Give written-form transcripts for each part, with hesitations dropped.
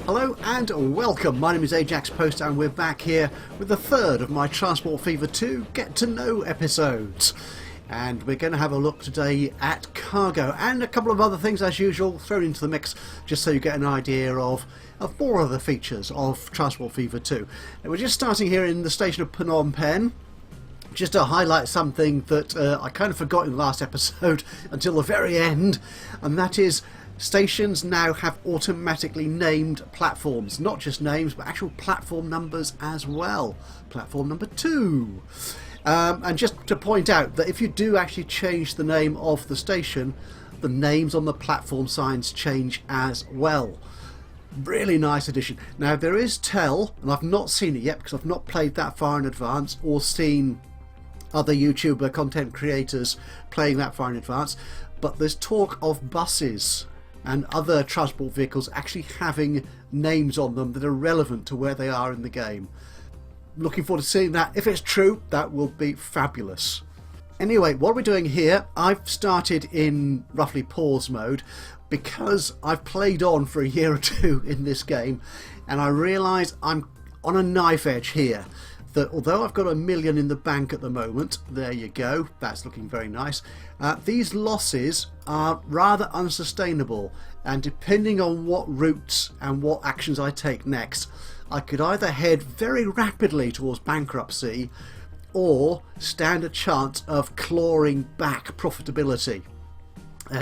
Hello and welcome, my name is Ajaxpost and we're back here with the third of my Transport Fever 2 Get to Know episodes. And we're going to have a look today at cargo and a couple of other things as usual thrown into the mix just so you get an idea of more of the features of Transport Fever 2. And we're just starting here in the station of Phnom Penh. Just to highlight something that I kind of forgot in the last episode until the very end, and that is stations now have automatically named platforms, not just names but actual platform numbers as well. Platform number 2. And just to point out that if you do actually change the name of the station, the names on the platform signs change as well. Really nice addition. Now there is Tell, and I've not seen it yet because I've not played that far in advance or seen other YouTuber content creators playing that far in advance, but there's talk of buses and other transport vehicles actually having names on them that are relevant to where they are in the game. Looking forward to seeing that. If it's true, that will be fabulous. Anyway, what we're doing here, I've started in roughly pause mode because I've played on for a year or two in this game and I realise I'm on a knife edge here. That although I've got $1 million in the bank at the moment, there you go, that's looking very nice, these losses are rather unsustainable, and depending on what routes and what actions I take next, I could either head very rapidly towards bankruptcy or stand a chance of clawing back profitability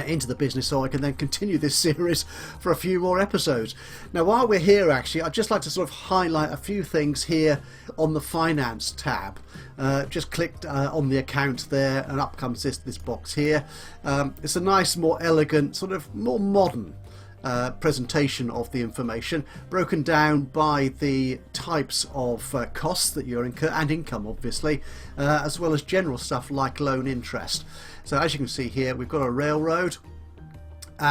into the business so I can then continue this series for a few more episodes. Now while we're here actually, I'd just like to sort of highlight a few things here on the finance tab. Just clicked on the account there and up comes this box here. It's a nice, more elegant, sort of more modern presentation of the information, broken down by the types of costs that you're incur and income obviously, as well as general stuff like loan interest. So as you can see here, we've got a railroad.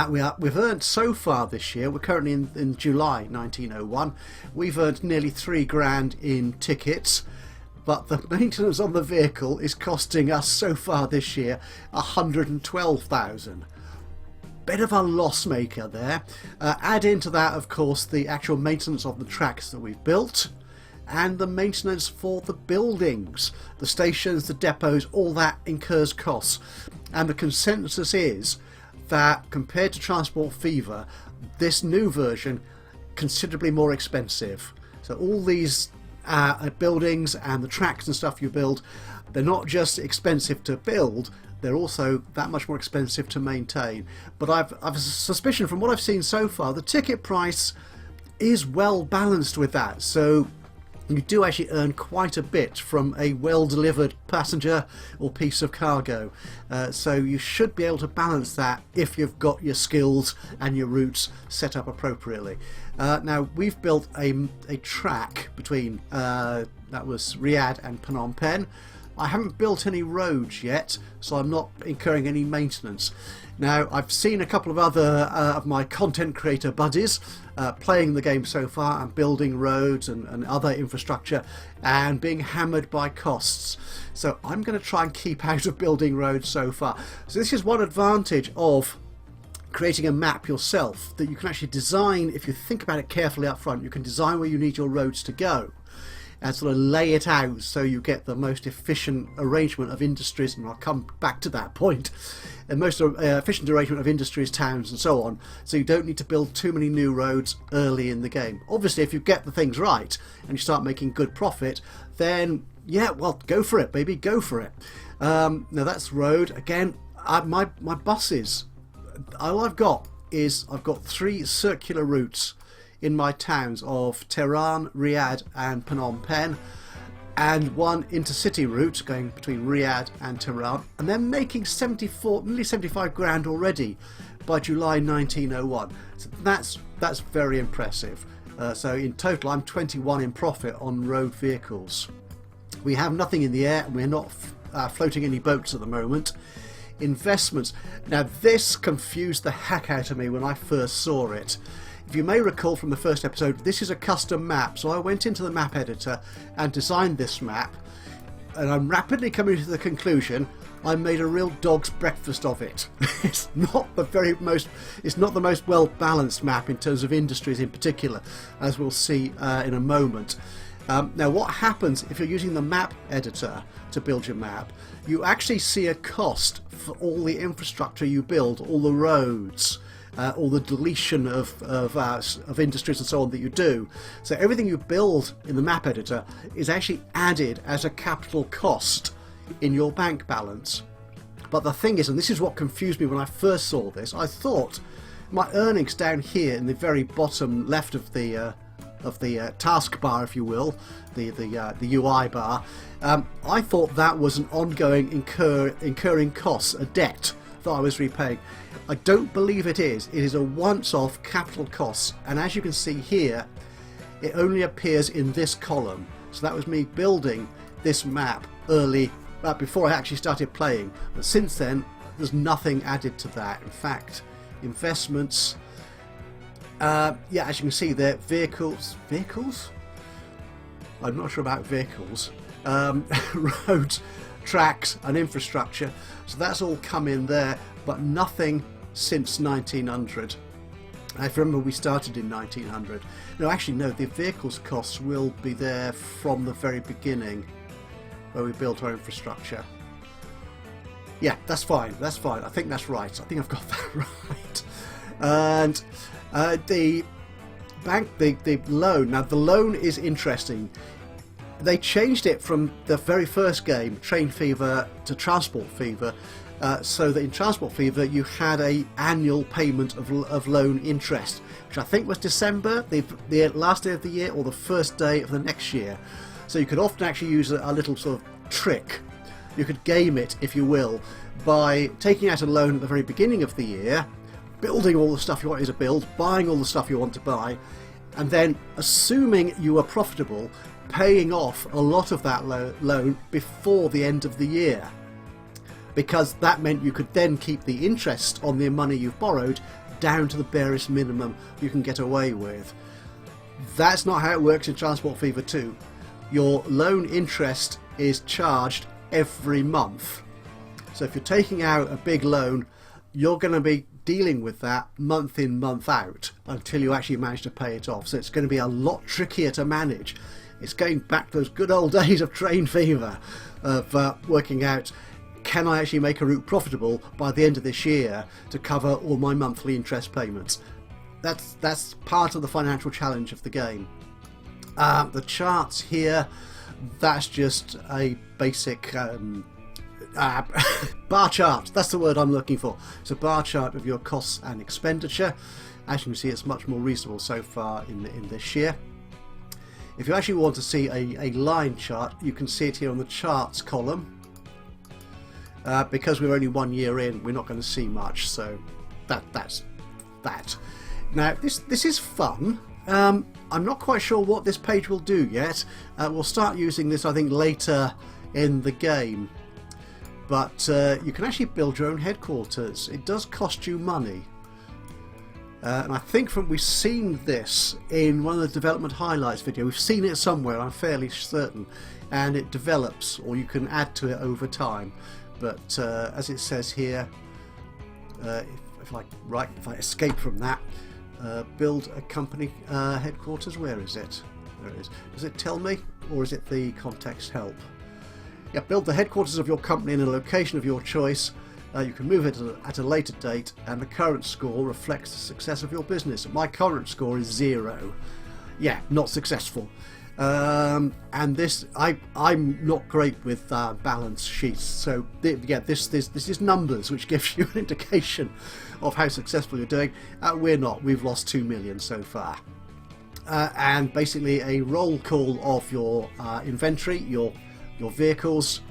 We've earned so far this year, we're currently in July 1901, we've earned nearly £3,000 in tickets, but the maintenance on the vehicle is costing us so far this year £112,000. Bit of a loss maker there. Add into that of course the actual maintenance of the tracks that we've built and the maintenance for the buildings, the stations, the depots, all that incurs costs, and the consensus is that compared to Transport Fever, this new version considerably more expensive. So all these buildings and the tracks and stuff you build, they're not just expensive to build, they're also that much more expensive to maintain. But I've a suspicion from what I've seen so far, the ticket price is well balanced with that, so you do actually earn quite a bit from a well delivered passenger or piece of cargo. So you should be able to balance that if you've got your skills and your routes set up appropriately. Now we've built a track between that was Riyadh and Phnom Penh. I haven't built any roads yet, so I'm not incurring any maintenance. Now I've seen a couple of other of my content creator buddies playing the game so far and building roads and other infrastructure and being hammered by costs. So I'm going to try and keep out of building roads so far. So this is one advantage of creating a map yourself, that you can actually design, if you think about it carefully up front, you can design where you need your roads to go and sort of lay it out so you get the most efficient arrangement of industries, and I'll come back to that point, the most efficient arrangement of industries, towns and so on, so you don't need to build too many new roads early in the game. Obviously if you get the things right and you start making good profit, then yeah, well, go for it baby, go for it. Now that's road. Again, my buses, all I've got is I've got 3 circular routes in my towns of Tehran, Riyadh and Phnom Penh, and 1 intercity route going between Riyadh and Tehran, and they're making nearly 75 grand already by July 1901. So that's very impressive. So in total I'm 21 in profit on road vehicles. We have nothing in the air and we're not floating any boats at the moment. Investments. Now this confused the heck out of me when I first saw it. If you may recall from the first episode, this is a custom map, so I went into the map editor and designed this map, and I'm rapidly coming to the conclusion I made a real dog's breakfast of it. It's not the most well balanced map in terms of industries in particular, as we'll see in a moment. Now what happens if you're using the map editor to build your map, you actually see a cost for all the infrastructure you build, all the roads, all the deletion of industries and so on that you do. So everything you build in the map editor is actually added as a capital cost in your bank balance. But the thing is, and this is what confused me when I first saw this, I thought my earnings down here in the very bottom left of the taskbar, if you will, the UI bar, I thought that was an ongoing incurring costs, a debt that I was repaying. I don't believe it is. It is a once-off capital cost, and as you can see here, it only appears in this column. So that was me building this map early, before I actually started playing. But since then, there's nothing added to that. In fact, investments. Yeah, as you can see there, vehicles? I'm not sure about vehicles. Roads, tracks and infrastructure. So that's all come in there, but nothing since 1900. I remember we started in 1900. No, actually no, the vehicles costs will be there from the very beginning where we built our infrastructure. Yeah, that's fine, that's fine. I think that's right. I think I've got that right. And the bank, the loan. Now the loan is interesting. They changed it from the very first game, Train Fever, to Transport Fever, so that in Transport Fever you had a annual payment of loan interest, which I think was December, the last day of the year, or the first day of the next year. So you could often actually use a little sort of trick. You could game it, if you will, by taking out a loan at the very beginning of the year, building all the stuff you wanted to build, buying all the stuff you want to buy, and then, assuming you were profitable, paying off a lot of that loan before the end of the year, because that meant you could then keep the interest on the money you've borrowed down to the barest minimum you can get away with. That's not how it works in Transport Fever 2. Your loan interest is charged every month. So if you're taking out a big loan, you're going to be dealing with that month in, month out until you actually manage to pay it off. So it's going to be a lot trickier to manage. It's going back to those good old days of Train Fever, of working out, can I actually make a route profitable by the end of this year to cover all my monthly interest payments? That's part of the financial challenge of the game. The charts here, that's just a basic bar chart. That's the word I'm looking for. It's a bar chart of your costs and expenditure. As you can see, it's much more reasonable so far in this year. If you actually want to see a line chart, you can see it here on the charts column. Because we're only 1 year in, we're not going to see much, so that's that. Now this is fun. I'm not quite sure what this page will do yet. We'll start using this, I think, later in the game. But you can actually build your own headquarters. It does cost you money. And I think we've seen this in one of the development highlights video. We've seen it somewhere, I'm fairly certain. And it develops, or you can add to it over time. But as it says here, if I escape from that, build a company headquarters. Where is it? There it is. Does it tell me, or is it the context help? Yeah, build the headquarters of your company in a location of your choice. You can move it at a later date, and the current score reflects the success of your business. My current score is 0. Yeah, not successful. And this, I'm not great with balance sheets, so yeah, this is numbers, which gives you an indication of how successful you're doing. We're not. We've lost 2 million so far. And basically a roll call of your inventory, your vehicles,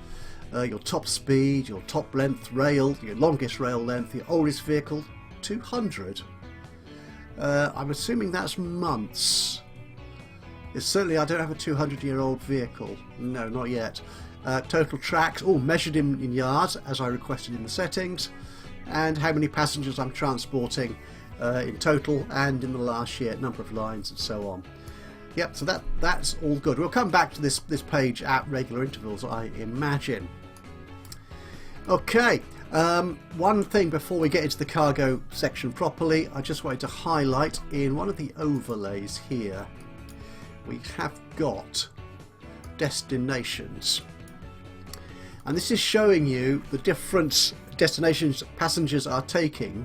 your top speed, your top length rail, your longest rail length, your oldest vehicle, 200. I'm assuming that's months. It's certainly, I don't have a 200-year-old vehicle. No, not yet. Total tracks, all measured in yards, as I requested in the settings, and how many passengers I'm transporting in total and in the last year, number of lines and so on. Yep, so that's all good. We'll come back to this page at regular intervals, I imagine. Okay, one thing before we get into the cargo section properly, I just wanted to highlight in one of the overlays here, we have got destinations. And this is showing you the different destinations passengers are taking,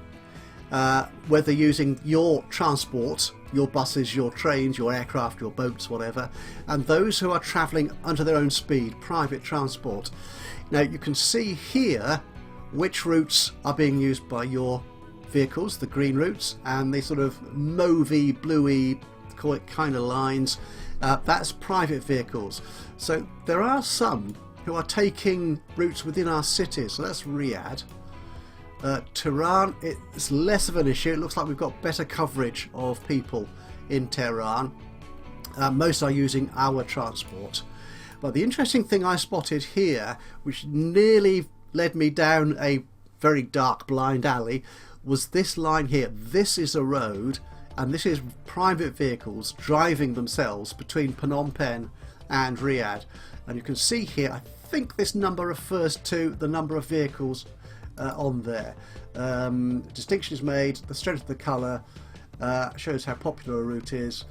whether using your transport, your buses, your trains, your aircraft, your boats, whatever, and those who are travelling under their own speed, private transport. Now you can see here which routes are being used by your vehicles, the green routes, and the sort of mauvey, bluey, call it kind of lines, that's private vehicles. So there are some who are taking routes within our cities, so that's Riyadh. Tehran, it's less of an issue. It looks like we've got better coverage of people in Tehran. Most are using our transport. But the interesting thing I spotted here, which nearly led me down a very dark blind alley, was this line here. This is a road, and this is private vehicles driving themselves between Phnom Penh and Riyadh. And you can see here, I think this number refers to the number of vehicles on there. Distinction is made, the strength of the colour shows how popular a route is.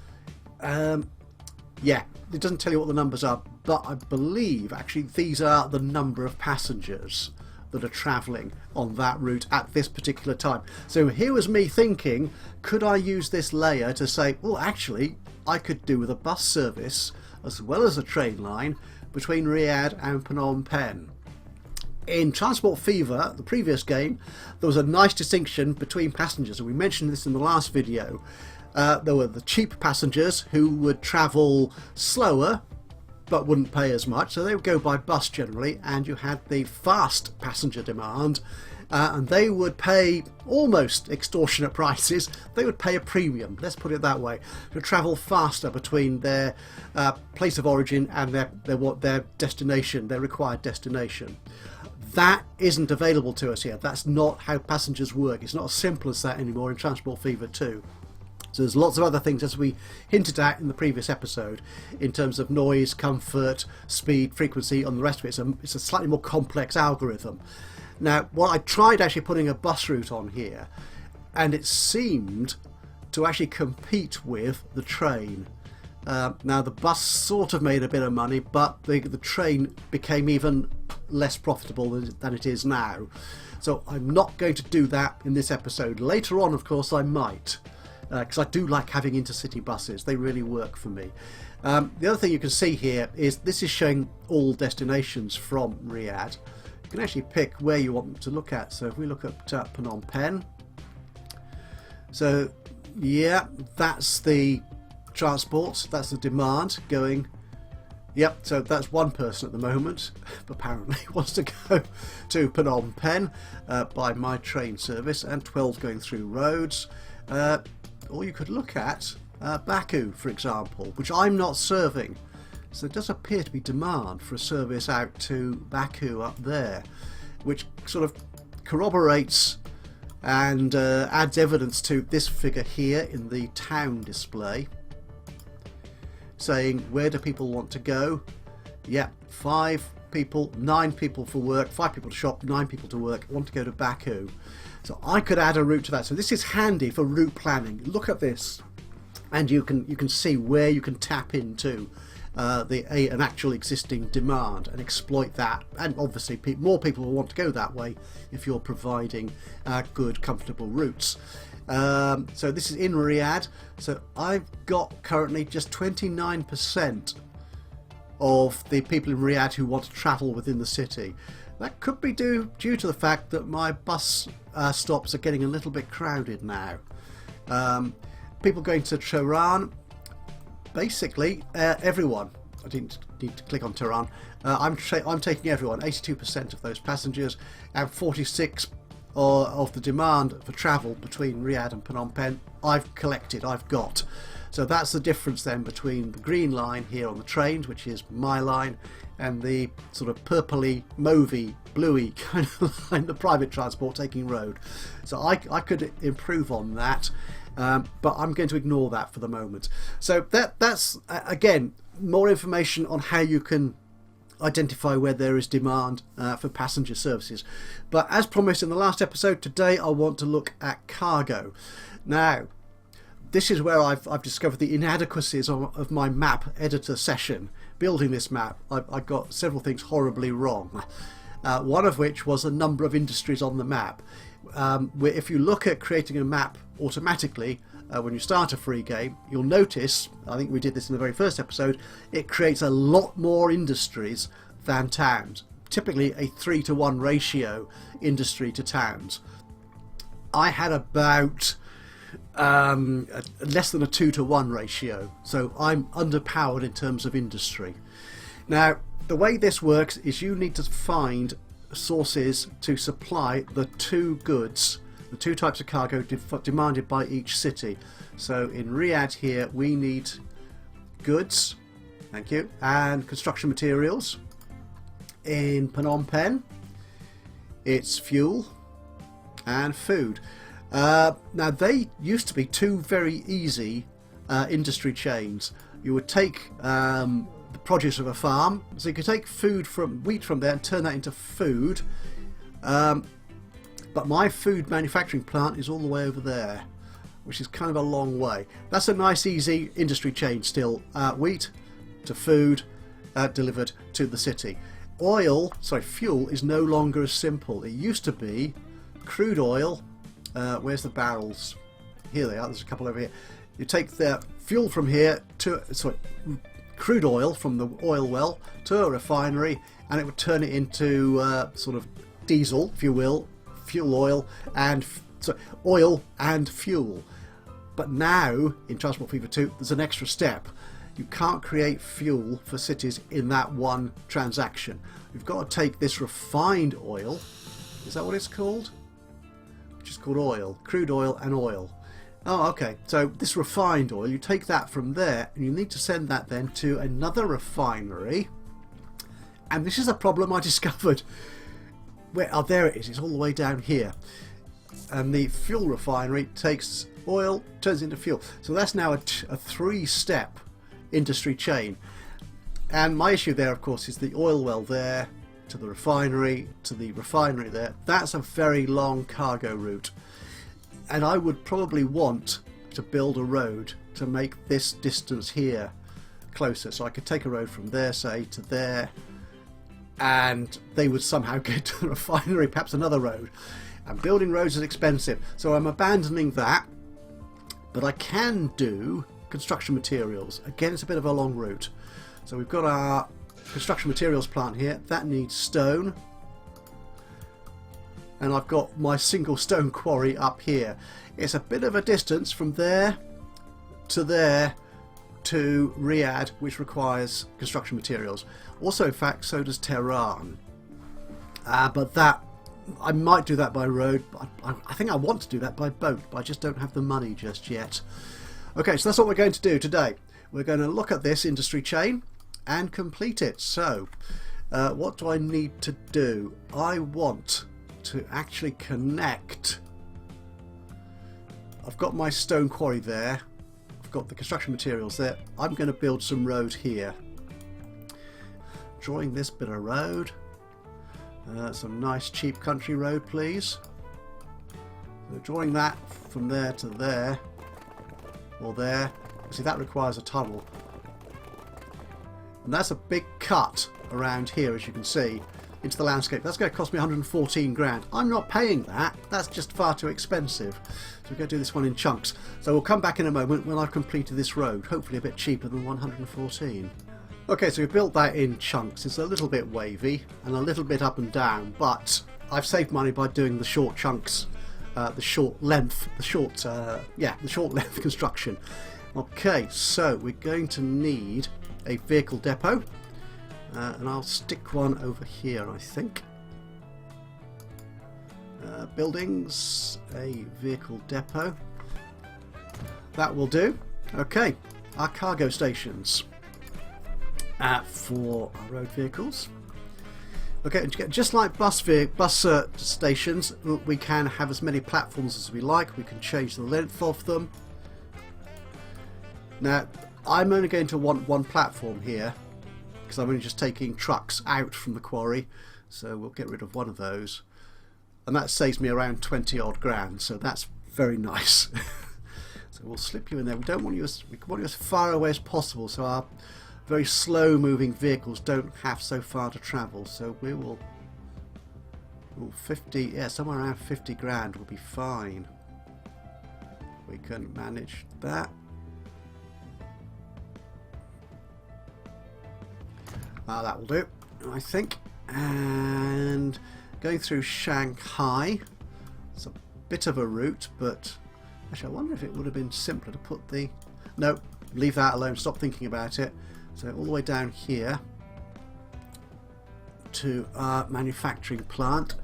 Yeah, it doesn't tell you what the numbers are, but I believe actually these are the number of passengers that are travelling on that route at this particular time. So here was me thinking, could I use this layer to say, well actually I could do with a bus service as well as a train line between Riyadh and Phnom Penh. In Transport Fever, the previous game, there was a nice distinction between passengers, and we mentioned this in the last video. There were the cheap passengers who would travel slower but wouldn't pay as much, so they would go by bus generally, and you had the fast passenger demand, and they would pay almost extortionate prices. They would pay a premium, let's put it that way, to travel faster between their place of origin and their destination, their required destination. That isn't available to us yet. That's not how passengers work. It's not as simple as that anymore in Transport Fever 2. So there's lots of other things, as we hinted at in the previous episode, in terms of noise, comfort, speed, frequency, and the rest of it. It's a slightly more complex algorithm. Now, I tried actually putting a bus route on here, and it seemed to actually compete with the train. Now, the bus sort of made a bit of money, but the train became even less profitable than it is now. So I'm not going to do that in this episode. Later on, of course, I might. Because I do like having intercity buses. They really work for me. The other thing you can see here is this is showing all destinations from Riyadh. You can actually pick where you want them to look at. So if we look at Phnom Penh. So yeah, that's the transport. That's the demand going. Yep, so that's one person at the moment, apparently wants to go to Phnom Penh by my train service, and 12 going through roads. Or you could look at Baku, for example, which I'm not serving. So there does appear to be demand for a service out to Baku up there, which sort of corroborates and adds evidence to this figure here in the town display, saying where do people want to go. Yeah, 5 people, 9 people for work, 5 people to shop, 9 people to work, want to go to Baku. So I could add a route to that. So this is handy for route planning. Look at this, and you can see where you can tap into an actual existing demand and exploit that. And obviously more people will want to go that way if you're providing good, comfortable routes. So this is in Riyadh. So I've got currently just 29% of the people in Riyadh who want to travel within the city. That could be due to the fact that my bus stops are getting a little bit crowded now. People going to Tehran, basically everyone. I didn't need to click on Tehran. I'm taking everyone, 82% of those passengers, and 46 of the demand for travel between Riyadh and Phnom Penh I've collected, I've got. So that's the difference then between the green line here on the trains, which is my line, and the sort of purpley, mauvey, bluey kind of line, the private transport taking road. So I could improve on that, but I'm going to ignore that for the moment. So that's again more information on how you can identify where there is demand for passenger services. But as promised in the last episode, today I want to look at cargo. Now, this is where I've discovered the inadequacies of my map editor session. Building this map, I got several things horribly wrong. One of which was the number of industries on the map. If you look at creating a map automatically, when you start a free game, you'll notice, I think we did this in the very first episode, it creates a lot more industries than towns. Typically a 3-to-1 ratio, industry to towns. I had about less than a 2-to-1 ratio, so I'm underpowered in terms of industry. Now, the way this works is you need to find sources to supply the two goods, the two types of cargo demanded by each city. So in Riyadh here we need goods, thank you, and construction materials. In Phnom Penh it's fuel and food. Now they used to be two very easy industry chains. You would take the produce of a farm, so you could take wheat from there and turn that into food. But my food manufacturing plant is all the way over there, which is kind of a long way. That's a nice easy industry chain still. Wheat to food delivered to the city. Fuel is no longer as simple. It used to be crude oil. Where's the barrels? Here they are, there's a couple over here. You take the fuel from here to, crude oil from the oil well to a refinery, and it would turn it into sort of diesel, if you will, fuel oil and oil and fuel. But now in Transport Fever 2 there's an extra step. You can't create fuel for cities in that one transaction. You've got to take this refined oil, is that what it's called? Which is called oil, crude oil and oil. Oh, okay, so this refined oil, you take that from there and you need to send that then to another refinery. And this is a problem I discovered. There it is, it's all the way down here. And the fuel refinery takes oil, turns into fuel. So that's now a 3-step industry chain. And my issue there, of course, is the oil well there, to the refinery there. That's a very long cargo route. And I would probably want to build a road to make this distance here closer. So I could take a road from there, say, to there, and they would somehow get to the refinery, perhaps another road. And building roads is expensive, so I'm abandoning that. But I can do construction materials. Again, it's a bit of a long route. So we've got our construction materials plant here. That needs stone. And I've got my single stone quarry up here. It's a bit of a distance from there to Riyadh, which requires construction materials. Also, in fact, so does Tehran. But that, I might do that by road. I think I want to do that by boat, but I just don't have the money just yet. Okay, so that's what we're going to do today. We're going to look at this industry chain and complete it. So, what do I need to do? I want to actually connect. I've got my stone quarry there. I've got the construction materials there. I'm going to build some road here. Drawing this bit of road. Some nice cheap country road, please. So drawing that from there to there, or there. See, that requires a tunnel. And that's a big cut around here, as you can see, into the landscape. That's going to cost me 114 grand. I'm not paying that. That's just far too expensive. So we're going to do this one in chunks. So we'll come back in a moment when I've completed this road. Hopefully a bit cheaper than 114. Okay, so we built that in chunks. It's a little bit wavy and a little bit up and down, but I've saved money by doing the short chunks, the short length construction. Okay, so we're going to need a vehicle depot, and I'll stick one over here, I think. Buildings, a vehicle depot. That will do. Okay, our cargo stations. For our road vehicles. Okay, just like bus stations, we can have as many platforms as we like. We can change the length of them. Now, I'm only going to want one platform here, because I'm only just taking trucks out from the quarry, so we'll get rid of one of those, and that saves me around 20 odd grand, so that's very nice. So we'll slip you in there. We don't want you we want you as far away as possible, so our very slow moving vehicles don't have so far to travel. So we will 50, yeah, somewhere around 50 grand will be fine. We can manage that. That will do, I think. And going through Shanghai, it's a bit of a route, but actually I wonder if it would have been simpler to put the... No, leave that alone, stop thinking about it. So all the way down here to our manufacturing plant.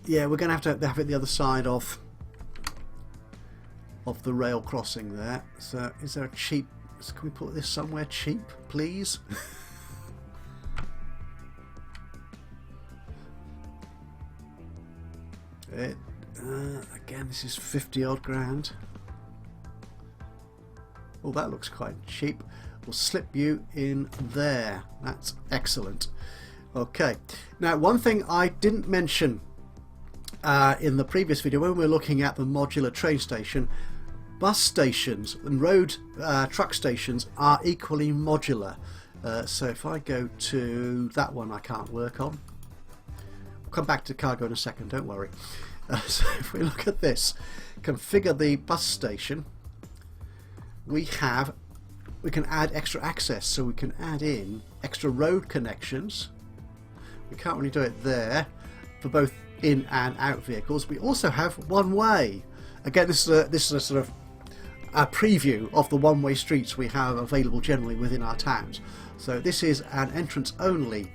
Yeah, we're going to have it the other side of the rail crossing there. So is there a cheap... Can we put this somewhere cheap, please? Again, this is 50 odd grand. Oh, that looks quite cheap. We'll slip you in there. That's excellent. Okay, now one thing I didn't mention in the previous video when we were looking at the modular train station, bus stations and road truck stations are equally modular. So if I go to that one, I can't work on. We'll come back to cargo in a second, don't worry. So if we look at this, configure the bus station, we can add extra access, so we can add in extra road connections. We can't really do it there for both in and out vehicles. We also have one way. Again, this is a sort of a preview of the one-way streets we have available generally within our towns. So this is an entrance only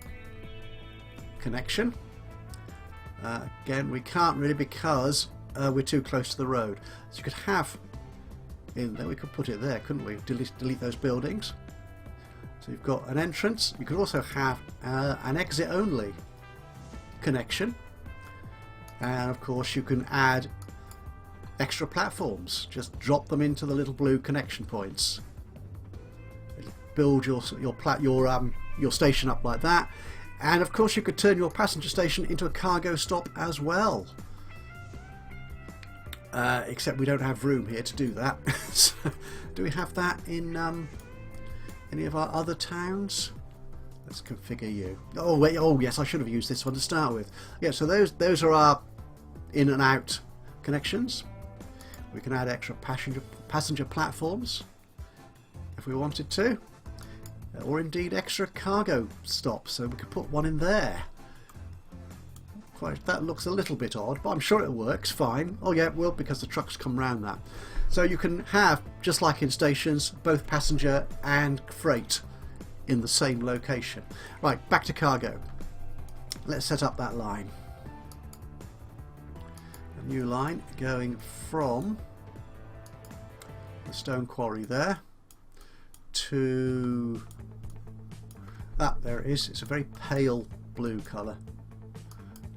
connection. Again, we can't really because we're too close to the road. So you could have in there, we could put it there, couldn't we? Delete those buildings. So you've got an entrance. You could also have an exit only connection, and of course you can add extra platforms. Just drop them into the little blue connection points. Build your station up like that. And of course you could turn your passenger station into a cargo stop as well. Except we don't have room here to do that. So, do we have that in any of our other towns? Let's configure you. Oh wait, oh yes, I should have used this one to start with. Yeah, so those are our in and out connections. We can add extra passenger platforms if we wanted to. Or indeed extra cargo stops, so we could put one in there. Quite, that looks a little bit odd, but I'm sure it works fine. Oh yeah, it will, because the trucks come round that. So you can have, just like in stations, both passenger and freight in the same location. Right, back to cargo. Let's set up that line. A new line going from the stone quarry there to there it is. It's a very pale blue colour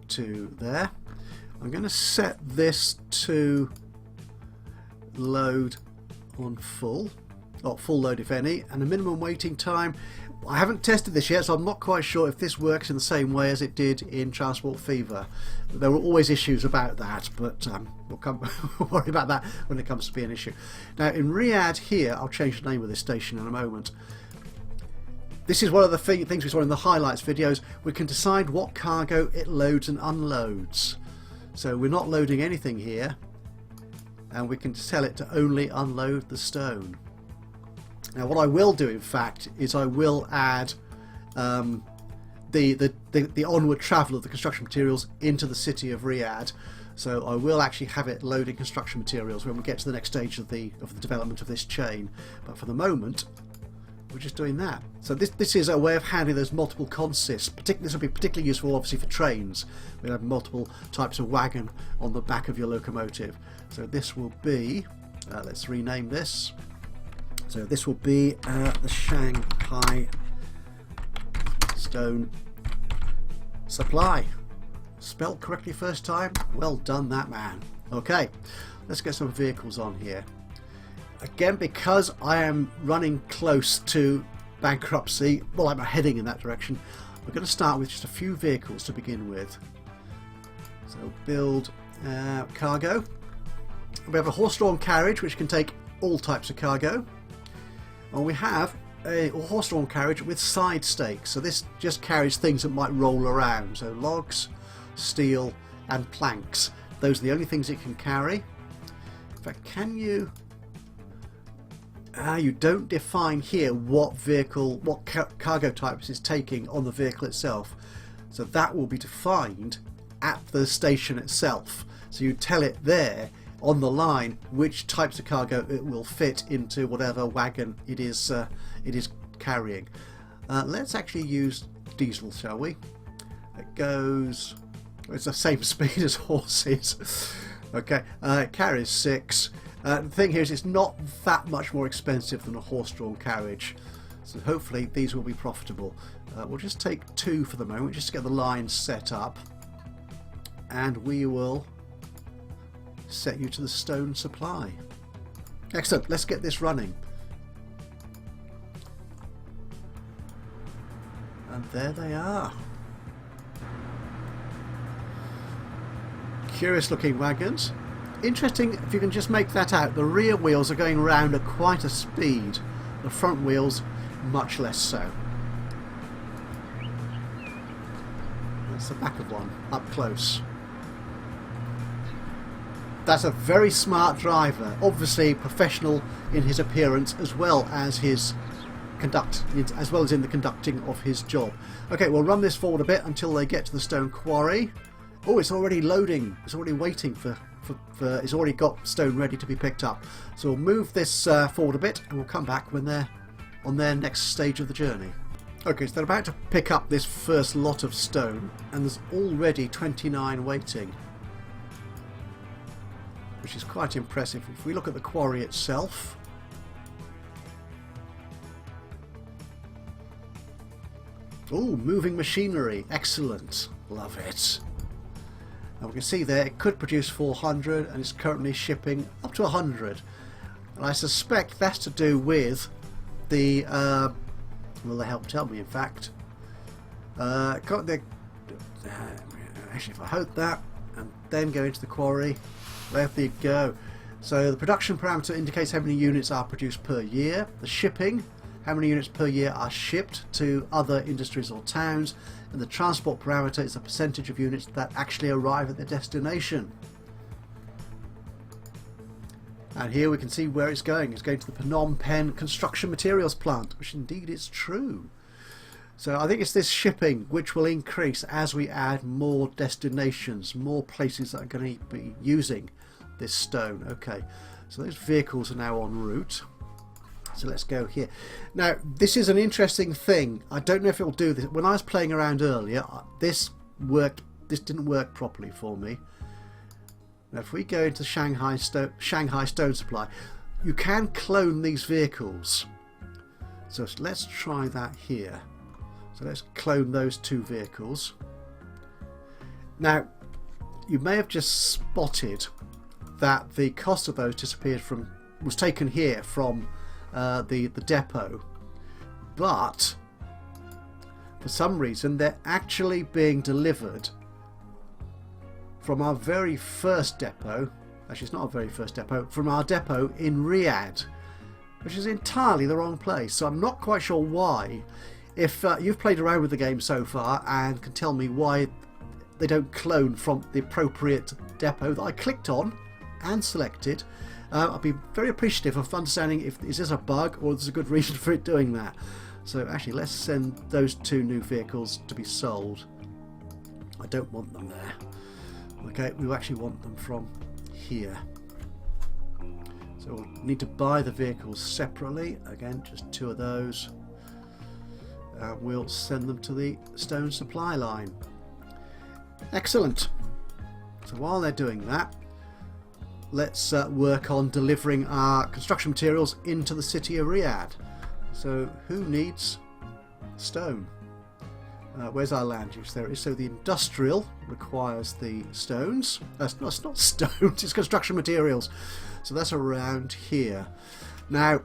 to there. I'm going to set this to load on full, or full load if any, and a minimum waiting time. I haven't tested this yet, so I'm not quite sure if this works in the same way as it did in Transport Fever. There were always issues about that, but we'll worry about that when it comes to be an issue. Now in Riyadh here, I'll change the name of this station in a moment. This is one of the things we saw in the highlights videos. We can decide what cargo it loads and unloads. So we're not loading anything here, and we can tell it to only unload the stone. Now what I will do, in fact, is I will add the onward travel of the construction materials into the city of Riyadh. So I will actually have it loading construction materials when we get to the next stage of the development of this chain. But for the moment, we're just doing that. So this is a way of handling those multiple consists. This will be particularly useful, obviously, for trains. We'll have multiple types of wagon on the back of your locomotive. So this will be, let's rename this. So this will be the Shanghai Stone Supply. Spelt correctly first time. Well done, that man. Okay, let's get some vehicles on here. again, because I am running close to bankruptcy, well, I'm heading in that direction, we're going to start with just a few vehicles to begin with. So build cargo. We have a horse-drawn carriage which can take all types of cargo. And we have a horse-drawn carriage with side stakes. So this just carries things that might roll around. So logs, steel and planks. Those are the only things it can carry. In fact, can you... you don't define here what vehicle, what cargo types it's taking on the vehicle itself. So that will be defined at the station itself. So you tell it there on the line which types of cargo it will fit into whatever wagon it is carrying. Let's actually use diesel, shall we? It goes... it's the same speed as horses. Okay, it carries 6. The thing here is it's not that much more expensive than a horse-drawn carriage, so hopefully these will be profitable. We'll just take 2 for the moment, just to get the line set up, and we will set you to the stone supply. Excellent, let's get this running. And there they are. Curious looking wagons. Interesting if you can just make that out. The rear wheels are going round at quite a speed. The front wheels much less so. That's the back of one, up close. That's a very smart driver, obviously professional in his appearance as well as his in the conducting of his job. Okay, we'll run this forward a bit until they get to the stone quarry. Oh, it's already loading. It's already waiting for it's already got stone ready to be picked up. So we'll move this forward a bit and we'll come back when they're on their next stage of the journey. Okay, so they're about to pick up this first lot of stone and there's already 29 waiting, which is quite impressive. If we look at the quarry itself, oh, moving machinery, excellent, love it. And we can see there it could produce 400 and it's currently shipping up to 100. And I suspect that's to do with the, well, they helped tell me in fact. Actually, if I hold that and then go into the quarry, there you go. So the production parameter indicates how many units are produced per year. The shipping, how many units per year are shipped to other industries or towns, and the transport parameter is the percentage of units that actually arrive at their destination. And here we can see where it's going. It's going to the Phnom Penh construction materials plant, which indeed is true. So I think it's this shipping which will increase as we add more destinations, more places that are going to be using this stone. Okay, so those vehicles are now en route. So let's go here. Now this is an interesting thing. I don't know if it'll do this. When I was playing around earlier, this didn't work properly for me. Now if we go into Shanghai Stone Supply, you can clone these vehicles. So let's try that here. So let's clone those 2 vehicles. Now you may have just spotted that the cost of those was taken here from the depot, but for some reason they're actually being delivered from our very first depot. Actually, it's not our very first depot, from our depot in Riyadh, which is entirely the wrong place. So I'm not quite sure why. If you've played around with the game so far and can tell me why they don't clone from the appropriate depot that I clicked on and selected, I'd be very appreciative of understanding if is this a bug or there's a good reason for it doing that. So actually let's send those 2 new vehicles to be sold. I don't want them there. Okay, we actually want them from here. So we'll need to buy the vehicles separately. Again, just 2 of those. We'll send them to the stone supply line. Excellent. So while they're doing that, let's work on delivering our construction materials into the city of Riyadh. So who needs stone? Where's our land use? There it is. So the industrial requires the stones. It's not stones, it's construction materials. So that's around here. Now,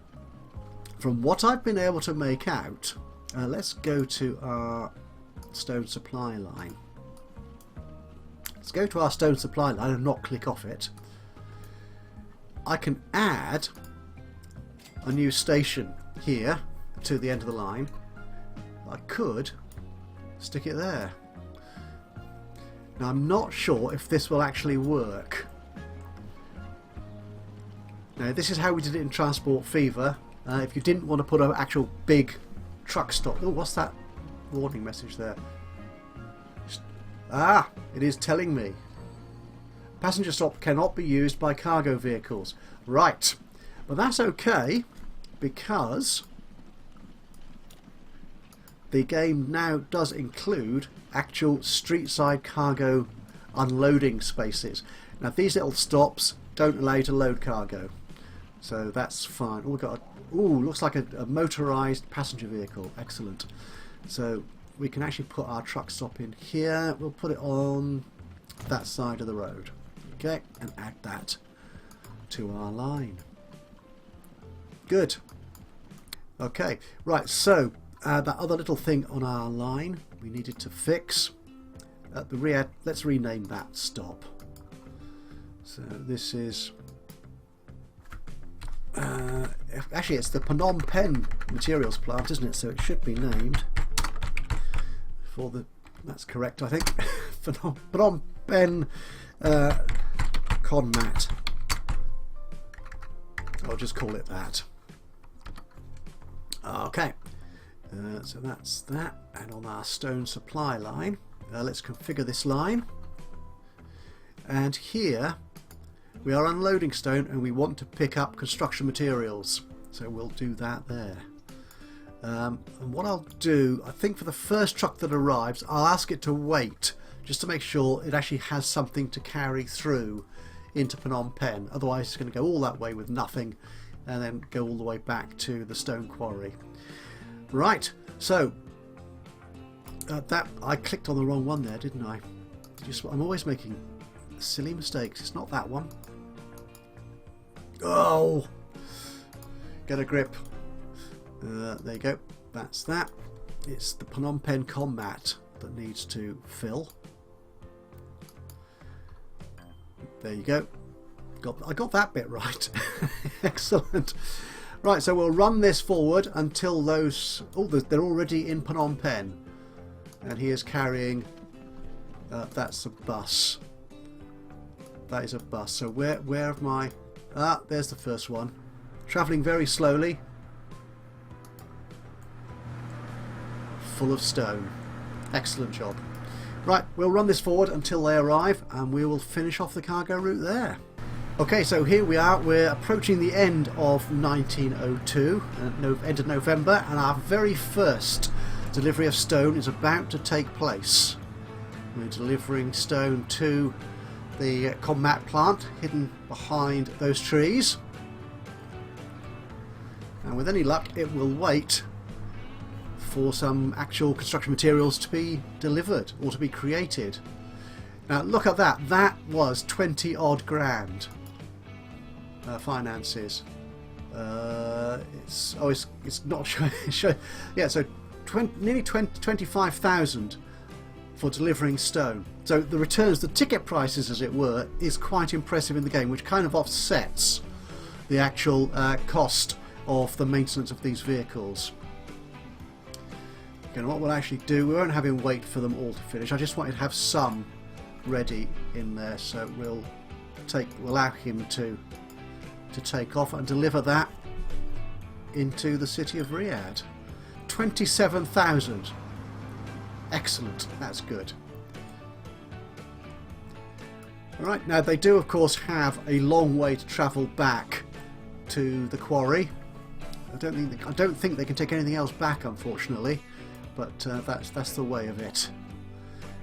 from what I've been able to make out, let's go to our stone supply line. Let's go to our stone supply line and not click off it. I can add a new station here to the end of the line. I could stick it there. Now I'm not sure if this will actually work. Now this is how we did it in Transport Fever. If you didn't want to put an actual big truck stop... Oh, what's that warning message there? Ah, it is telling me. Passenger stop cannot be used by cargo vehicles. Right, but that's okay because the game now does include actual street side cargo unloading spaces. Now these little stops don't allow you to load cargo, so that's fine. Oh, we've got looks like a motorised passenger vehicle. Excellent. So we can actually put our truck stop in here. We'll put it on that side of the road. Okay, and add that to our line. Good. Okay, right, so that other little thing on our line we needed to fix. At the rear, let's rename that stop. So this is... actually, it's the Phnom Penh materials plant, isn't it? So it should be named for the... That's correct, I think. Phnom Penh Conmat. I'll just call it that. Okay. So that's that. And on our stone supply line, let's configure this line. And here we are unloading stone and we want to pick up construction materials. So we'll do that there. And what I'll do, I think for the first truck that arrives, I'll ask it to wait just to make sure it actually has something to carry through into Phnom Penh. Otherwise it's going to go all that way with nothing and then go all the way back to the stone quarry. Right, so that I clicked on the wrong one there, didn't I? I'm always making silly mistakes. It's not that one. Oh, get a grip. There you go. That's that. It's the Phnom Penh Combat that needs to fill. There you go. I got that bit right. Excellent. Right, so we'll run this forward until those... Oh, they're already in Phnom Penh. And he is carrying... that's a bus. That is a bus. So where have my... Ah, there's the first one. Travelling very slowly. Full of stone. Excellent job. Right, we'll run this forward until they arrive and we will finish off the cargo route there. Okay, so here we are. We're approaching the end of 1902, end of November, and our very first delivery of stone is about to take place. We're delivering stone to the combat plant hidden behind those trees. And with any luck, it will wait for some actual construction materials to be delivered or to be created. Now look at that. That was 20 odd grand. Finances. It's not showing. Yeah, so nearly 25,000 for delivering stone. So the returns, the ticket prices, as it were, is quite impressive in the game, which kind of offsets the actual cost of the maintenance of these vehicles. Okay, what we'll actually do, we won't have him wait for them all to finish. I just wanted to have some ready in there, so we'll allow him to take off and deliver that into the city of Riyadh. 27,000. Excellent, that's good. Alright, now they do of course have a long way to travel back to the quarry. I don't think they can take anything else back, unfortunately, but that's the way of it.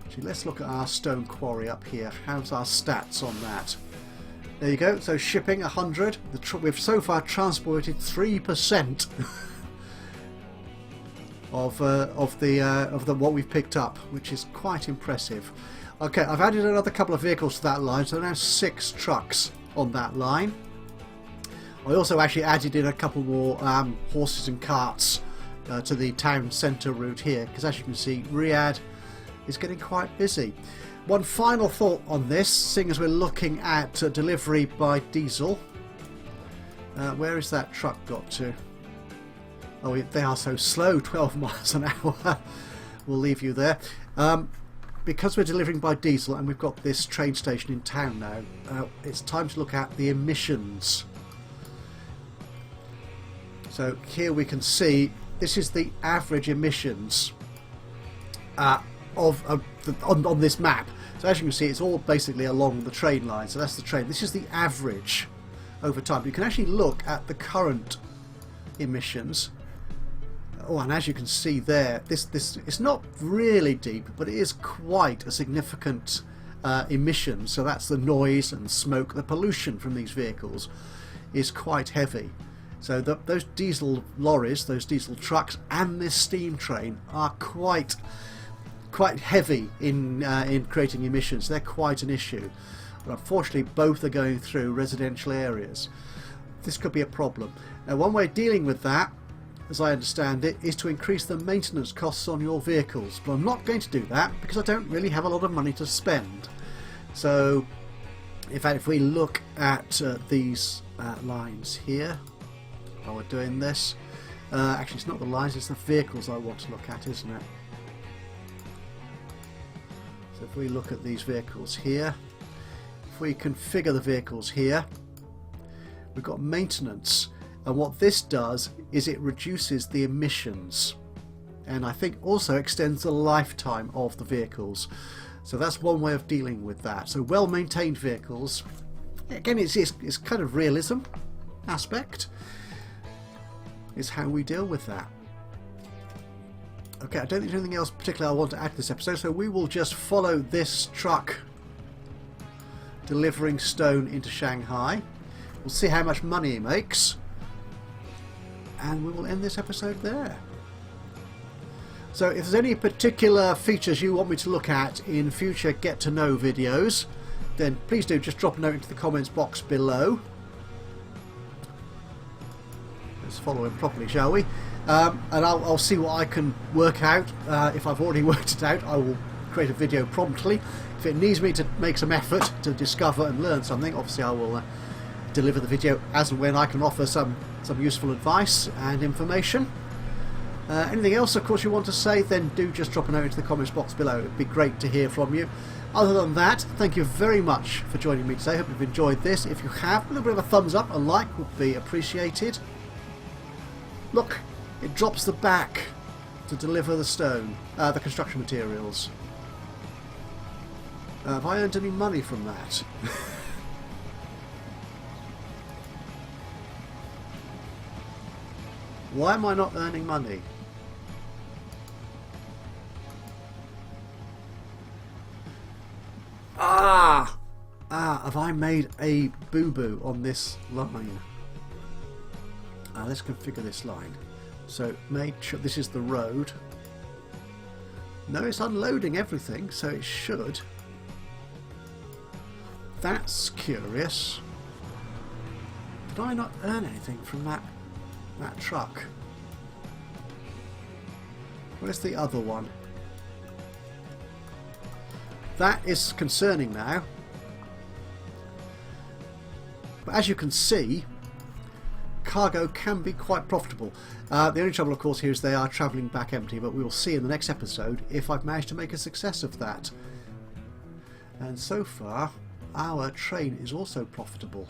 Actually, let's look at our stone quarry up here. How's our stats on that? There you go. So shipping 100. We've so far transported 3% of what we've picked up, which is quite impressive. Okay, I've added another couple of vehicles to that line, so now 6 trucks on that line. I also actually added in a couple more horses and carts to the town centre route here, because as you can see, Riyadh is getting quite busy. One final thought on this, seeing as we're looking at delivery by diesel. Where is that truck got to? Oh, they are so slow, 12 miles an hour. We'll leave you there. Because we're delivering by diesel and we've got this train station in town now, it's time to look at the emissions. So here we can see this is the average emissions on this map. So as you can see, it's all basically along the train line. So that's the train. This is the average over time. You can actually look at the current emissions. Oh, and as you can see there, this it's not really deep, but it is quite a significant emission. So that's the noise and smoke, the pollution from these vehicles is quite heavy. So those diesel lorries, those diesel trucks, and this steam train are quite heavy in creating emissions. They're quite an issue. But unfortunately, both are going through residential areas. This could be a problem. Now, one way of dealing with that, as I understand it, is to increase the maintenance costs on your vehicles. But I'm not going to do that because I don't really have a lot of money to spend. So, in fact, if we look at these lines here, while we're doing this, actually it's not the lines, it's the vehicles I want to look at, isn't it? So if we look at these vehicles here, if we configure the vehicles here, we've got maintenance. And what this does is it reduces the emissions, and I think also extends the lifetime of the vehicles. So that's one way of dealing with that. So well-maintained vehicles, again, it's kind of realism aspect is how we deal with that. Okay, I don't think there's anything else particularly I want to add to this episode, so we will just follow this truck delivering stone into Shanghai. We'll see how much money he makes, and we will end this episode there. So if there's any particular features you want me to look at in future get to know videos, then please do just drop a note into the comments box below. Let's follow him properly, shall we? And I'll see what I can work out. If I've already worked it out, I will create a video promptly. If it needs me to make some effort to discover and learn something, obviously I will deliver the video as and when I can offer some useful advice and information. Anything else, of course, you want to say, then do just drop a note into the comments box below. It'd be great to hear from you. Other than that, thank you very much for joining me today. Hope you've enjoyed this. If you have, a little bit of a thumbs up, a like would be appreciated. Look, it drops the back to deliver the stone, the construction materials. Have I earned any money from that? Why am I not earning money? Have I made a boo-boo on this line? Let's configure this line. So make sure this is the road. No, it's unloading everything, so it should. That's curious. Did I not earn anything from that truck? Where's the other one? That is concerning now. But as you can see, cargo can be quite profitable. The only trouble, of course, here is they are travelling back empty, but we will see in the next episode if I've managed to make a success of that. And so far, our train is also profitable,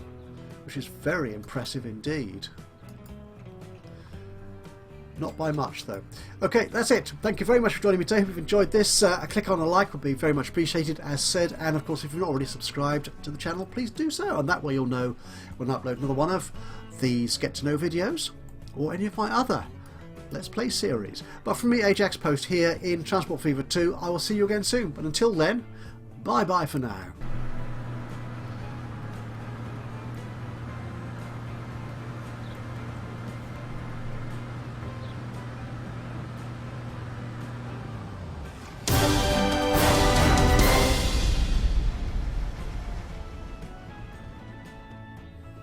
which is very impressive indeed. Not by much, though. Okay, that's it. Thank you very much for joining me today. If you've enjoyed this, a click on a like would be very much appreciated, as said. And of course, if you're not already subscribed to the channel, please do so. And that way you'll know when I upload another one of these Get to Know videos, or any of my other Let's Play series. But from me, Ajaxpost, here in Transport Fever 2, I will see you again soon. But until then, bye-bye for now.